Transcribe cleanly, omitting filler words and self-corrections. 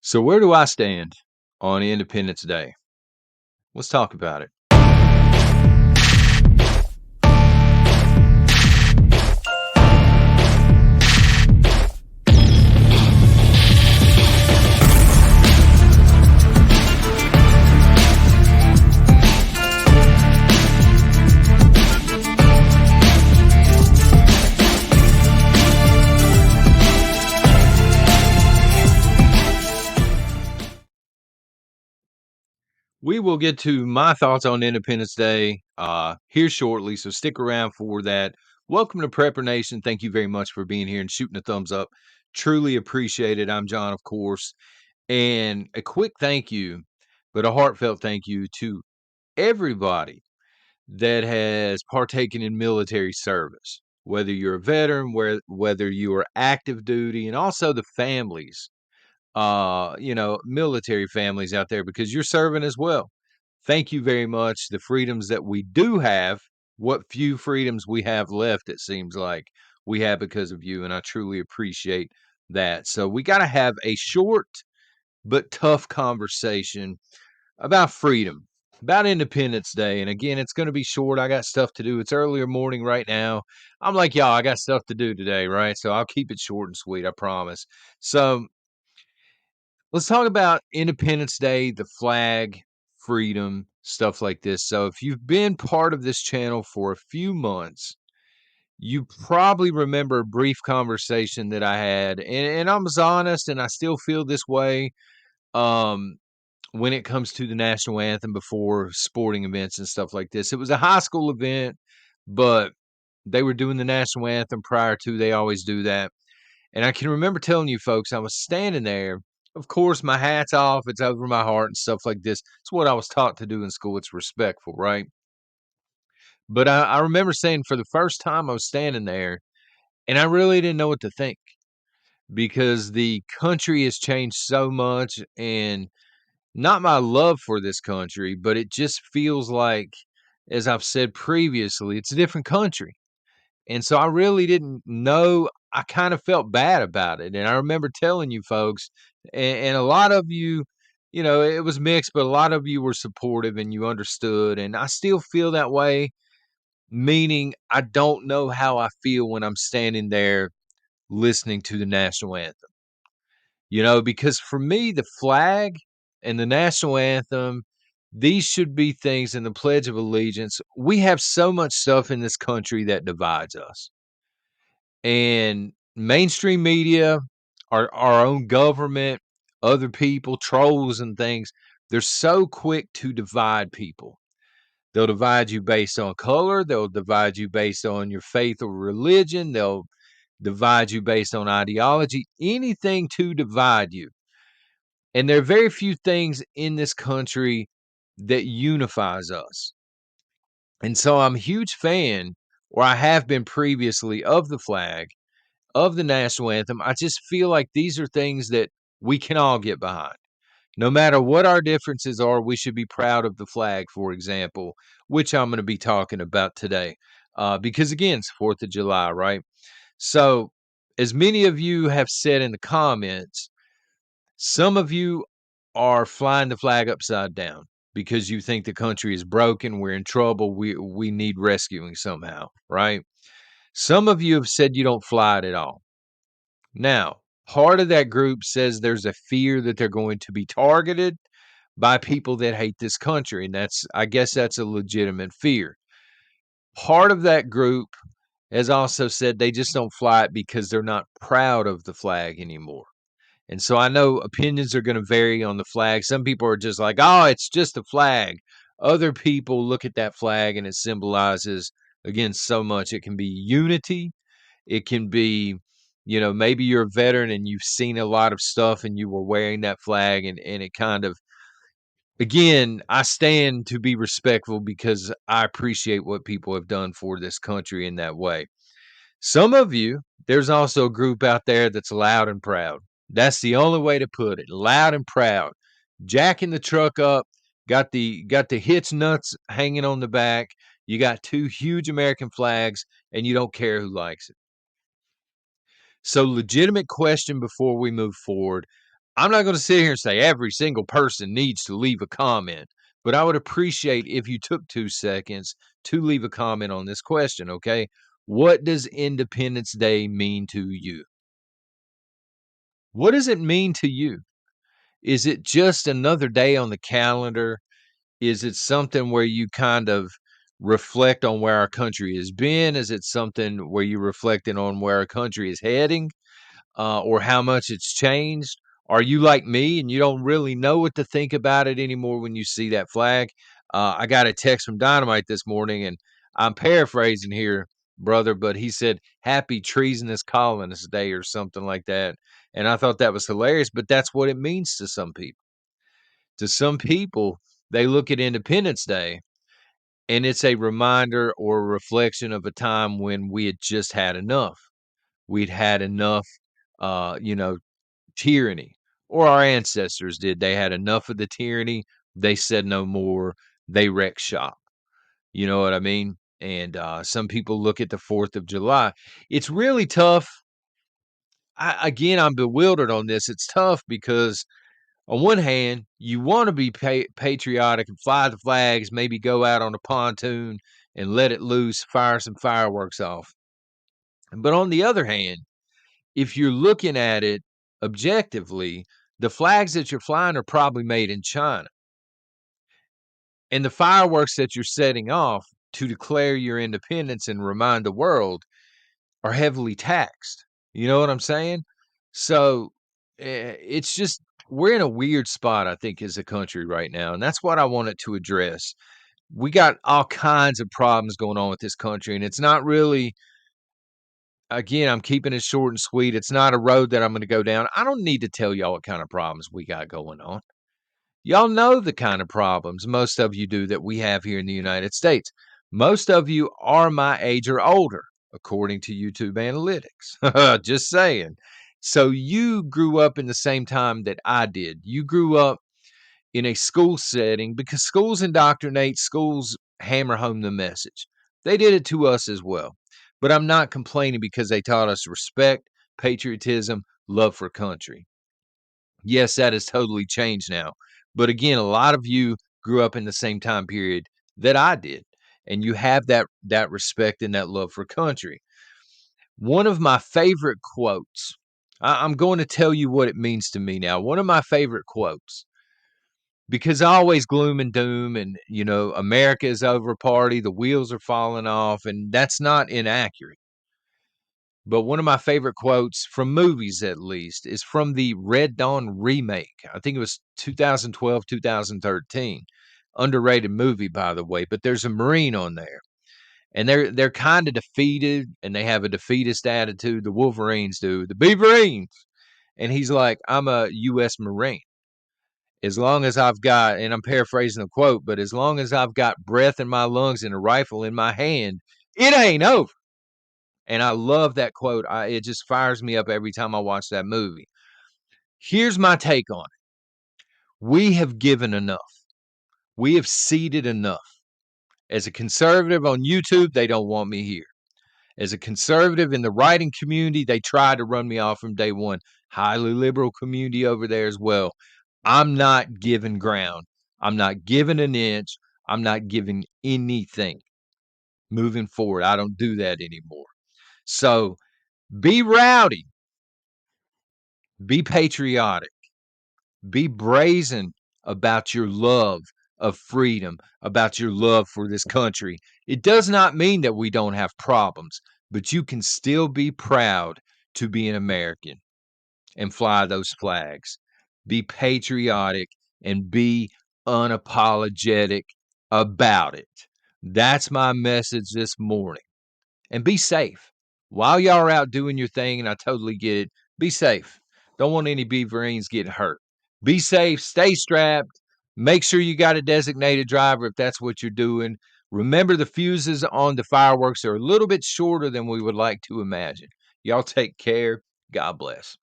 So where do I stand on Independence Day? Let's talk about it. We will get to my thoughts on Independence Day here shortly, so stick around for that. Welcome to Prepper Nation. Thank you very much for being here and shooting a thumbs up. Truly appreciate it. I'm John, of course. And a quick thank you, but a heartfelt thank you to everybody that has partaken in military service, whether you're a veteran, whether you are active duty, and also the families, military families out there because you're serving as well. Thank you very much. The freedoms that we do have, what few freedoms we have left, it seems like we have because of you. And I truly appreciate that. So we got to have a short but tough conversation about freedom, about Independence Day. And again, it's going to be short. I got stuff to do. It's earlier morning right now. I'm like, y'all, I got stuff to do today, right? So I'll keep it short and sweet, I promise. So let's talk about Independence Day, the flag, freedom, stuff like this. So, if you've been part of this channel for a few months, you probably remember a brief conversation that I had, and I was honest, and I still feel this way um, when it comes to the national anthem before sporting events and stuff like this. It was a high school event, but they were doing the national anthem prior to. They always do that. And I can remember telling you folks, I was standing there. Of course, my hat's off. It's over my heart and stuff like this. It's what I was taught to do in school. It's respectful, right? But I remember saying for the first time I was standing there and I really didn't know what to think because the country has changed so much and not my love for this country, but it just feels like, as I've said previously, it's a different country. And so I really didn't know. I kind of felt bad about it. And I remember telling you folks, and a lot of you, it was mixed, but a lot of you were supportive and you understood. And I still feel that way, meaning I don't know how I feel when I'm standing there listening to the national anthem, because for me, the flag and the national anthem, these should be things in the Pledge of Allegiance. We have so much stuff in this country that divides us. And mainstream media, our own government, other people, trolls and things, they're so quick to divide people. They'll divide you based on color, they'll divide you based on your faith or religion, they'll divide you based on ideology, anything to divide you. And there are very few things in this country that unifies us. And so I'm a huge fan, or I have been previously, of the flag, of the national anthem. I just feel like these are things that we can all get behind. No matter what our differences are, we should be proud of the flag, for example, which I'm going to be talking about today. Because again, it's 4th of July, right? So, as many of you have said in the comments, some of you are flying the flag upside down because you think the country is broken, we're in trouble, we need rescuing somehow, right? Some of you have said you don't fly it at all. Now, part of that group says there's a fear that they're going to be targeted by people that hate this country, and I guess that's a legitimate fear. Part of that group has also said they just don't fly it because they're not proud of the flag anymore. And so I know opinions are going to vary on the flag. Some people are just like, "Oh, it's just a flag." Other people look at that flag and it symbolizes, again, so much. It can be unity, it can be, maybe you're a veteran and you've seen a lot of stuff and you were wearing that flag and it kind of, again, I stand to be respectful because I appreciate what people have done for this country in that way. Some of you, there's also a group out there that's loud and proud. That's the only way to put it. Loud and proud. Jacking the truck up, got the hitch nuts hanging on the back. You got two huge American flags and you don't care who likes it. So, legitimate question before we move forward. I'm not going to sit here and say every single person needs to leave a comment, but I would appreciate if you took 2 seconds to leave a comment on this question, okay? What does Independence Day mean to you? What does it mean to you? Is it just another day on the calendar? Is it something where you kind of reflect on where our country has been? Is it something where you're reflecting on where our country is heading? Or how much it's changed? Are you like me and you don't really know what to think about it anymore when you see that flag? I got a text from Dynamite this morning, and I'm paraphrasing here, brother, but he said, Happy Treasonous Colonist Day or something like that. And I thought that was hilarious, but that's what it means to some people. To some people, they look at Independence Day and it's a reminder or a reflection of a time when we had just had enough. We'd had enough, you know, tyranny, or our ancestors did. They had enough of the tyranny. They said no more. They wrecked shop. You know what I mean? And some people look at the 4th of July. It's really tough. Again, I'm bewildered on this. It's tough because, on one hand, you want to be patriotic and fly the flags, maybe go out on a pontoon and let it loose, fire some fireworks off. But on the other hand, if you're looking at it objectively, the flags that you're flying are probably made in China. And the fireworks that you're setting off to declare your independence and remind the world are heavily taxed. You know what I'm saying? So it's just, we're in a weird spot, I think, as a country right now. And that's what I wanted to address. We got all kinds of problems going on with this country, and it's not really, again, I'm keeping it short and sweet. It's not a road that I'm going to go down. I don't need to tell y'all what kind of problems we got going on. Y'all know the kind of problems most of you do that we have here in the United States. Most of you are my age or older, according to YouTube analytics. Just saying. So you grew up in the same time that I did. You grew up in a school setting because schools indoctrinate, schools hammer home the message. They did it to us as well. But I'm not complaining because they taught us respect, patriotism, love for country. Yes, that has totally changed now. But again, a lot of you grew up in the same time period that I did, and you have that respect and that love for country. One of my favorite quotes, I'm going to tell you what it means to me now. One of my favorite quotes, because I always gloom and doom, and America is over party, the wheels are falling off, and that's not inaccurate. But one of my favorite quotes from movies, at least, is from the Red Dawn remake. I think it was 2012, 2013. Underrated movie, by the way, but there's a Marine on there. And they're kind of defeated, and they have a defeatist attitude. The Wolverines do. The Beaverines. And he's like, I'm a U.S. Marine. As long as I've got, and I'm paraphrasing the quote, but as long as I've got breath in my lungs and a rifle in my hand, it ain't over. And I love that quote. It just fires me up every time I watch that movie. Here's my take on it. We have given enough. We have ceded enough. As a conservative on YouTube, they don't want me here. As a conservative in the writing community, they tried to run me off from day one. Highly liberal community over there as well. I'm not giving ground. I'm not giving an inch. I'm not giving anything moving forward. I don't do that anymore. So be rowdy, be patriotic, be brazen about your love of freedom, about your love for this country. It does not mean that we don't have problems, but you can still be proud to be an American and fly those flags. Be patriotic and be unapologetic about it. That's my message this morning. And be safe. While y'all are out doing your thing, and I totally get it, be safe. Don't want any beaverines getting hurt. Be safe, stay strapped, make sure you got a designated driver if that's what you're doing. Remember, the fuses on the fireworks are a little bit shorter than we would like to imagine. Y'all take care. God bless.